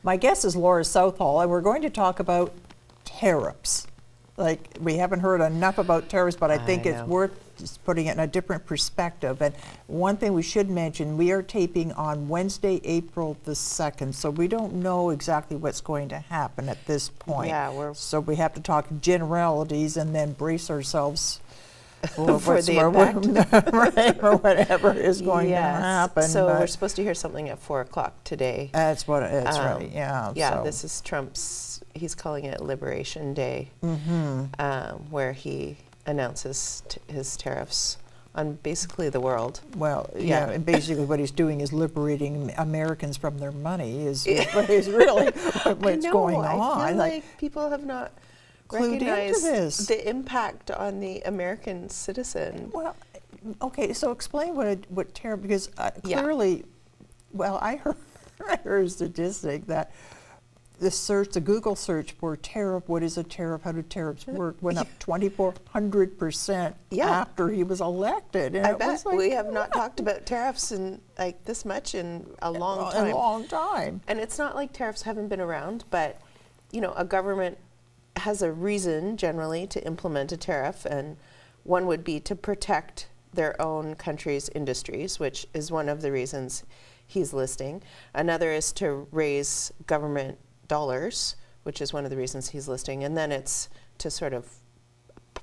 My guest is Laura Southall, and we're going to talk about tariffs. Like, we haven't heard enough about tariffs, but I think it's worth just putting it in a different perspective. And one thing we should mention, we are taping on Wednesday, April the 2nd, so we don't know exactly what's going to happen at this point. Yeah, so we have to talk generalities and then brace ourselves for the impact. right, or whatever is going to happen. So we're supposed to hear something at 4 o'clock today. That's what it's right. Yeah. Yeah. So. This is Trump's. He's calling it Liberation Day, where he announces his tariffs on basically the world. Well, yeah, and basically what he's doing is liberating Americans from their money. Is really what's going on. I feel like people have not recognize the impact on the American citizen. Well, okay, so explain what tariff, because clearly, well, I heard a statistic that the Google search for tariff, what is a tariff, how do tariffs work, went up 2,400% after he was elected. And I bet we have not talked about tariffs in like this much in a long time. A long time. And it's not like tariffs haven't been around, but you know, a government has a reason generally to implement a tariff, and one would be to protect their own country's industries, which is one of the reasons he's listing. Another is to raise government dollars, which is one of the reasons he's listing, and then it's to sort of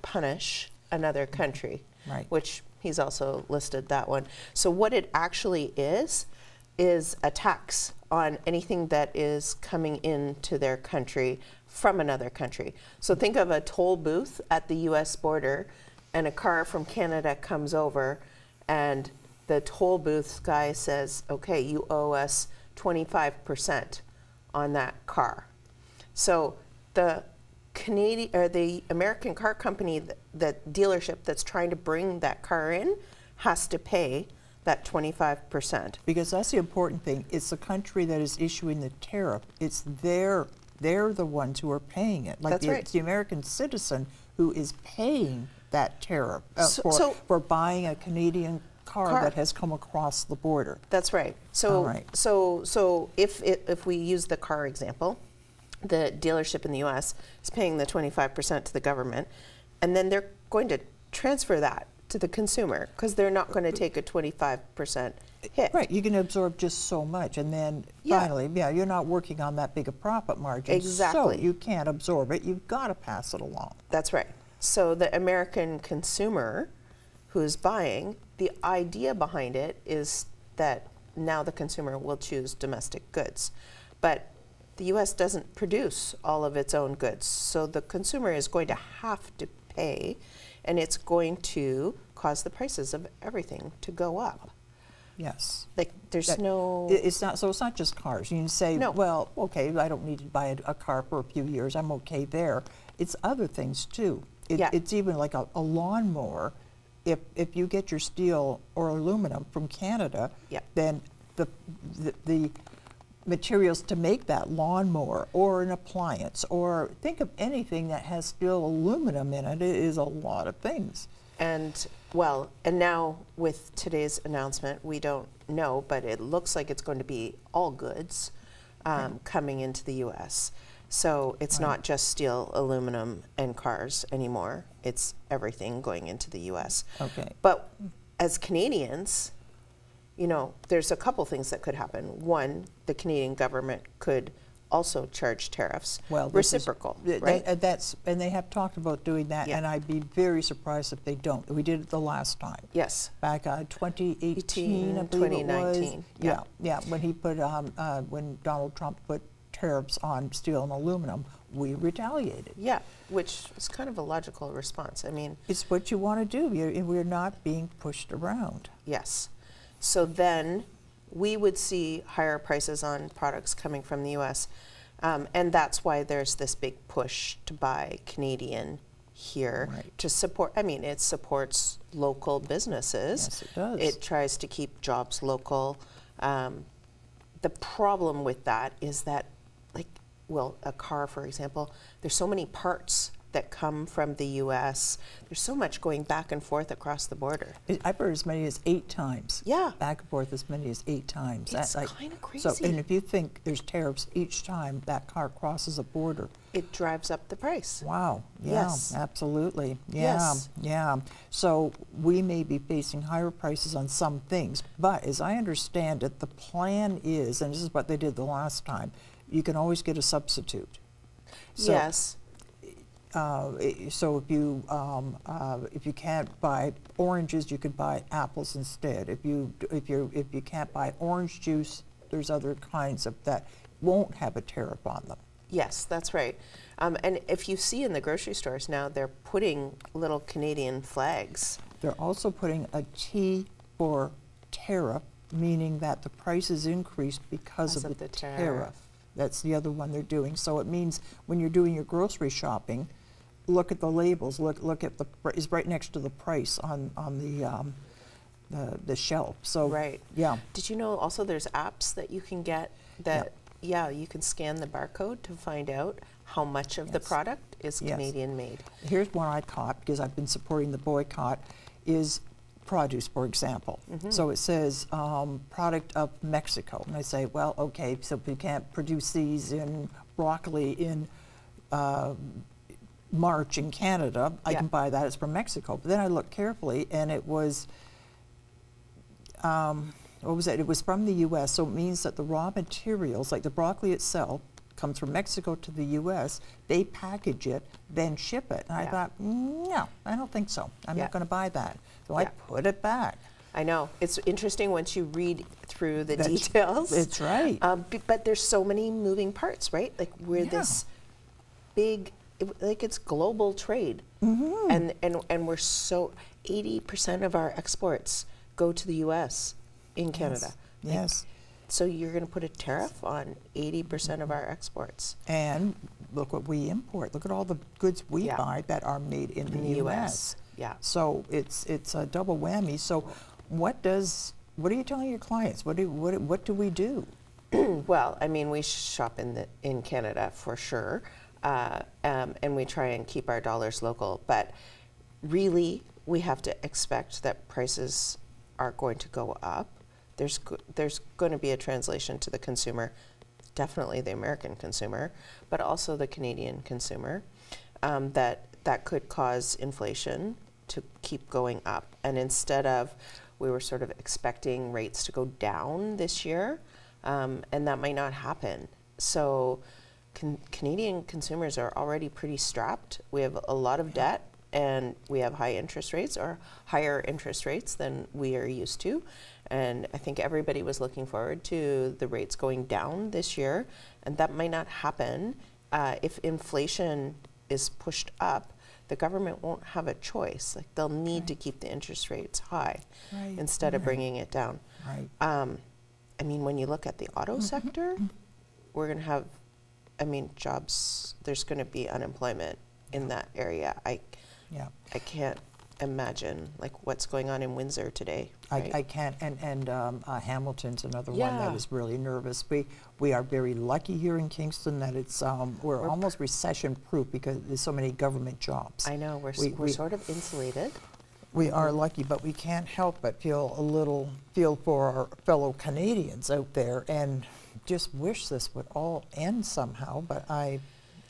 punish another country, which he's also listed that one. So what it actually is a tax on anything that is coming into their country from another country. So think of a toll booth at the US border, and a car from Canada comes over, and the toll booth guy says, okay, you owe us 25% on that car. So the Canadian or the American car company, that dealership that's trying to bring that car in, has to pay that 25%. Because that's the important thing. It's the country that is issuing the tariff. It's they're the ones who are paying it. Like it's the American citizen who is paying that tariff for buying a Canadian car that has come across the border. That's right. So so if we use the car example, the dealership in the US is paying the 25% to the government, and then they're going to transfer that to the consumer because they're not going to take a 25% hit. Right, you can absorb just so much, and then finally, you're not working on that big a profit margin. Exactly. So you can't absorb it, you've got to pass it along. That's right. So the American consumer who's buying, the idea behind it is that now the consumer will choose domestic goods. But the US doesn't produce all of its own goods, so the consumer is going to have to pay, and it's going to cause the prices of everything to go up. Yes. Like there's it's not just cars. You can say, well, okay, I don't need to buy a car for a few years, I'm okay there. It's other things too. It's even like a lawnmower. If you get your steel or aluminum from Canada, then the materials to make that lawnmower or an appliance, or think of anything that has steel aluminum in it, it is a lot of things. And now with today's announcement, we don't know, but it looks like it's going to be all goods coming into the US. So it's not just steel, aluminum, and cars anymore. It's everything going into the US. Okay. But as Canadians, you know, there's a couple things that could happen. One, the Canadian government could also charge tariffs. Well, reciprocal, right? And they have talked about doing that, and I'd be very surprised if they don't. We did it the last time. Yes. Back 2018, I believe 2019. It was. Yeah, when he put when Donald Trump put tariffs on steel and aluminum, we retaliated. Yeah, which is kind of a logical response. I mean, it's what you want to do. We're not being pushed around. Yes. So then we would see higher prices on products coming from the US. And that's why there's this big push to buy Canadian here to support, I mean, it supports local businesses. Yes, it does. It tries to keep jobs local. The problem with that is that, like, well, a car, for example, there's so many parts that come from the U.S. There's so much going back and forth across the border. I've heard as many as 8 times. Yeah. Back and forth as many as 8 times. It's kind of crazy. So, and if you think there's tariffs each time that car crosses a border, it drives up the price. Wow. Yeah, Yes. absolutely. Yeah, Yes. yeah. So we may be facing higher prices on some things, but as I understand it, the plan is, and this is what they did the last time, you can always get a substitute. So, Yes. So if you can't buy oranges, you could buy apples instead. If you can't buy orange juice, there's other kinds of that won't have a tariff on them. Yes, that's right. And if you see in the grocery stores now, they're putting little Canadian flags. They're also putting a T for tariff, meaning that the price is increased because of the tariff. That's the other one they're doing. So it means when you're doing your grocery shopping, look at the labels. Look at is right next to the price on the shelf. So right. Yeah. Did you know also there's apps that you can get that? Yeah, you can scan the barcode to find out how much of the product is Canadian made. Here's one I caught because I've been supporting the boycott, is produce, for example. So it says product of Mexico. And I say, well, okay, so if we can't produce these in broccoli in March in Canada, I can buy that. It's from Mexico. But then I looked carefully and it was, what was it? It was from the U.S., so it means that the raw materials, like the broccoli itself, comes from Mexico to the U.S., they package it, then ship it. And I thought, no, I don't think so. I'm not going to buy that. So I put it back. I know. It's interesting once you read through the details. It's right. But there's so many moving parts, right? Like we're this big, like it's global trade. And we're so, 80% of our exports go to the U.S. in Canada. Yes. So you're going to put a tariff on 80% of our exports. And look what we import. Look at all the goods we buy that are made in the U.S. Yeah. So it's a double whammy. So what are you telling your clients? What do we do? Well, I mean, we shop in Canada for sure, and we try and keep our dollars local. But really, we have to expect that prices are going to go up. There's going to be a translation to the consumer, definitely the American consumer, but also the Canadian consumer, that could cause inflation to keep going up. And instead of, we were sort of expecting rates to go down this year, and that might not happen. So Canadian consumers are already pretty strapped. We have a lot of debt, and we have high interest rates, or higher interest rates than we are used to. And I think everybody was looking forward to the rates going down this year, and that might not happen. If inflation is pushed up, the government won't have a choice. Like they'll need to keep the interest rates high instead of bringing it down. Right. I mean, when you look at the auto sector, we're going to have, jobs, there's going to be unemployment in that area. I can't imagine like what's going on in Windsor today. Right? I can't, and Hamilton's another one that is really nervous. We are very lucky here in Kingston that it's we're almost recession proof because there's so many government jobs. I know, we're sort of insulated. We are lucky, but we can't help but feel for our fellow Canadians out there, and just wish this would all end somehow. But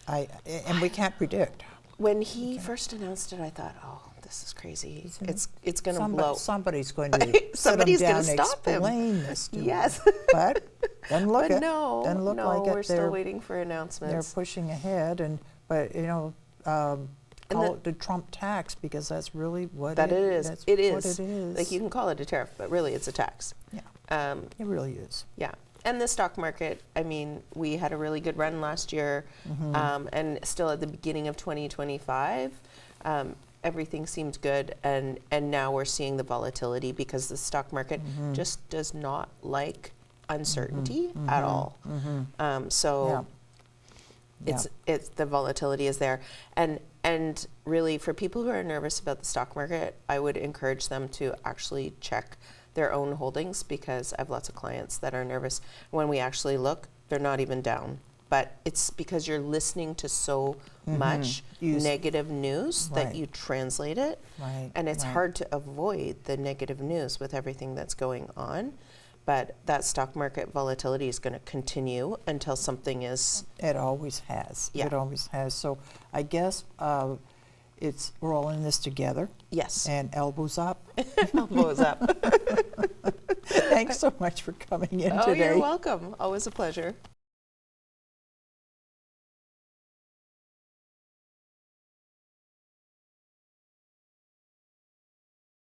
and we can't predict. When he first announced it, I thought, oh, this is crazy. It's going to blow. Somebody's going to somebody's going to stop him. Explain this to yes. him. But doesn't look but it. No, doesn't look no, like we're it. still waiting for announcements. They're pushing ahead, but call it the Trump tax because that's really what it is. That's it what is. it is. Like you can call it a tariff, but really it's a tax. Yeah. It really is. Yeah. And the stock market, we had a really good run last year, and still at the beginning of 2025, everything seemed good, and now we're seeing the volatility because the stock market just does not like uncertainty at all. It's the volatility is there, and really for people who are nervous about the stock market, I would encourage them to actually check their own holdings because I have lots of clients that are nervous. When we actually look, they're not even down. but it's because you're listening to so much negative news that you translate it. Right. And it's hard to avoid the negative news with everything that's going on. But that stock market volatility is going to continue until something is... It always has. Yeah. It always has. So I guess we're all in this together. Yes. And elbows up. Elbows up. Thanks so much for coming in today. Oh, you're welcome. Always a pleasure.